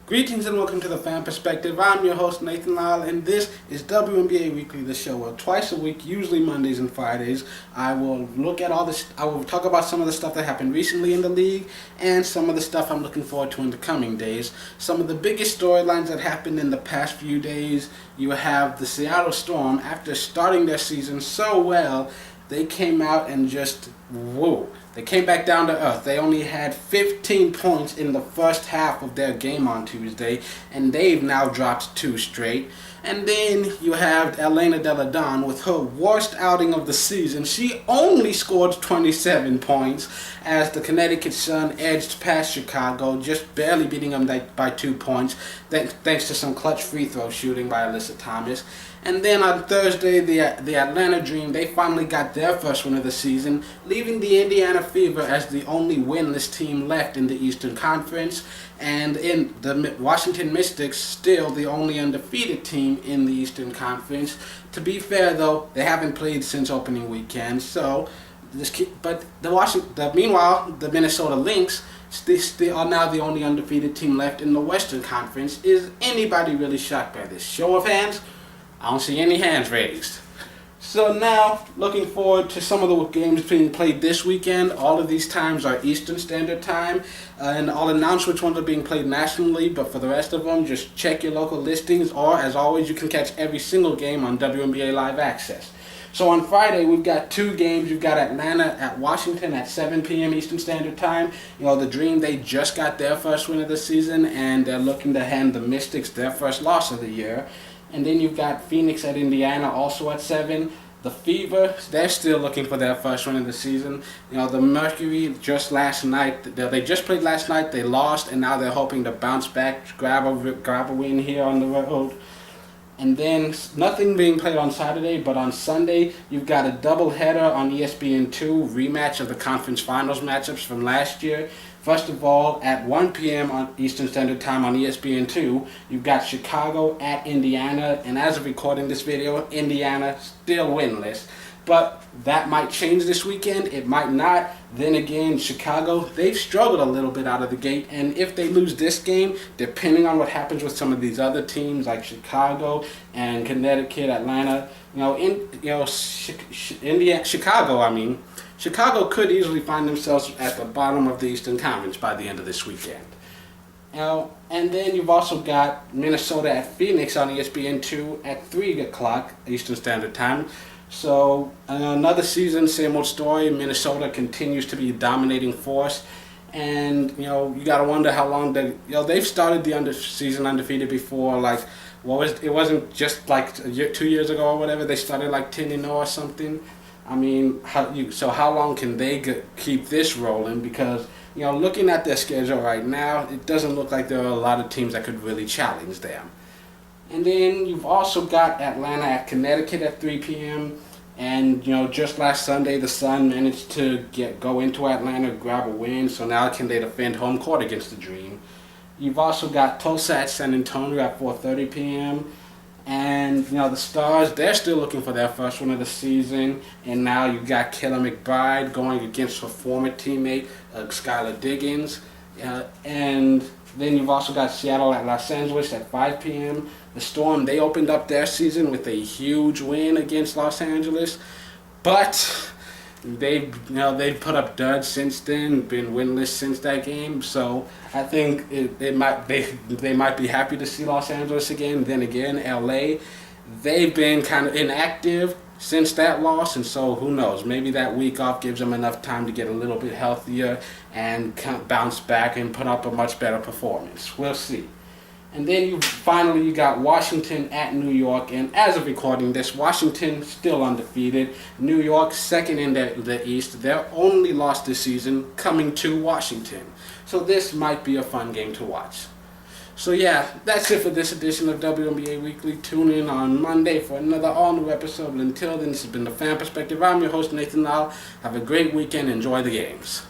Greetings and welcome to the Fan Perspective. I'm your host Nathan Lyle, and this is WNBA Weekly, the show where twice a week, usually Mondays and Fridays, I will look at all this. I will talk about some of the stuff that happened recently in the league and some of the stuff I'm looking forward to in the coming days. Some of the biggest storylines that happened in the past few days. You have the Seattle Storm. After starting their season so well, they came out and just they came back down to earth. They only had 15 points in the first half of their game on Tuesday, and they've now dropped 2 straight. And then you have Elena Delle Donne with her worst outing of the season. She only scored 27 points as the Connecticut Sun edged past Chicago, just barely beating them by 2 points, thanks to some clutch free throw shooting by Alyssa Thomas. And then on Thursday, the Atlanta Dream, they finally got their first win of the season, leaving the Indiana Fever as the only winless team left in the Eastern Conference. And in the Washington Mystics, still the only undefeated team in the Eastern Conference. To be fair, though, they haven't played since opening weekend. Meanwhile, the Minnesota Lynx they are now the only undefeated team left in the Western Conference. Is anybody really shocked by this? Show of hands? I don't see any hands raised. So now, looking forward to some of the games being played this weekend. All of these times are Eastern Standard Time, and I'll announce which ones are being played nationally, but for the rest of them, just check your local listings, or as always, you can catch every single game on WNBA Live Access. So on Friday, we've got 2 games. You've got Atlanta at Washington at 7 p.m. Eastern Standard Time. You know, the Dream, they just got their first win of the season, and they're looking to hand the Mystics their first loss of the year. And then you've got Phoenix at Indiana also at 7. The Fever, they're still looking for their first win of the season. You know, the Mercury just last night, they just played last night, they lost, and now they're hoping to bounce back, grab a win here on the road. And then nothing being played on Saturday, but on Sunday, you've got a doubleheader on ESPN2, rematch of the conference finals matchups from last year. First of all, at 1 p.m. on Eastern Standard Time on ESPN2, you've got Chicago at Indiana, and as of recording this video, Indiana still winless. But that might change this weekend, it might not. Then again, Chicago, they've struggled a little bit out of the gate, and if they lose this game, depending on what happens with some of these other teams like Chicago and Connecticut, Atlanta, Chicago could easily find themselves at the bottom of the Eastern Conference by the end of this weekend. And then you've also got Minnesota at Phoenix on ESPN2 at 3 o'clock Eastern Standard Time. So another season, same old story. Minnesota continues to be a dominating force, and you gotta wonder how long they've started the season undefeated before. Like, it wasn't just like 2 years ago or whatever. They started like 10-0 or something. I mean, how long can they keep this rolling? Because looking at their schedule right now, it doesn't look like there are a lot of teams that could really challenge them. And then you've also got Atlanta at Connecticut at 3 p.m. And just last Sunday, the Sun managed to go into Atlanta, grab a win. So now can they defend home court against the Dream? You've also got Tulsa at San Antonio at 4:30 p.m. And the Stars, they're still looking for their first win of the season. And now you've got Kayla McBride going against her former teammate, Skylar Diggins. And then you've also got Seattle at Los Angeles at 5 p.m. The Storm, they opened up their season with a huge win against Los Angeles, but they've put up duds since then, been winless since that game. So I think they might be happy to see Los Angeles again. Then again, LA, they've been kind of inactive since that loss, and so who knows?Maybe that week off gives them enough time to get a little bit healthier and bounce back and put up a much better performance. We'll see. And then you got Washington at New York, and as of recording this, Washington still undefeated. New York second in the East. Their only loss this season coming to Washington. So this might be a fun game to watch. So yeah, that's it for this edition of WNBA Weekly. Tune in on Monday for another all-new episode. But until then, this has been the Fan Perspective. I'm your host, Nathan Lyle. Have a great weekend. Enjoy the games.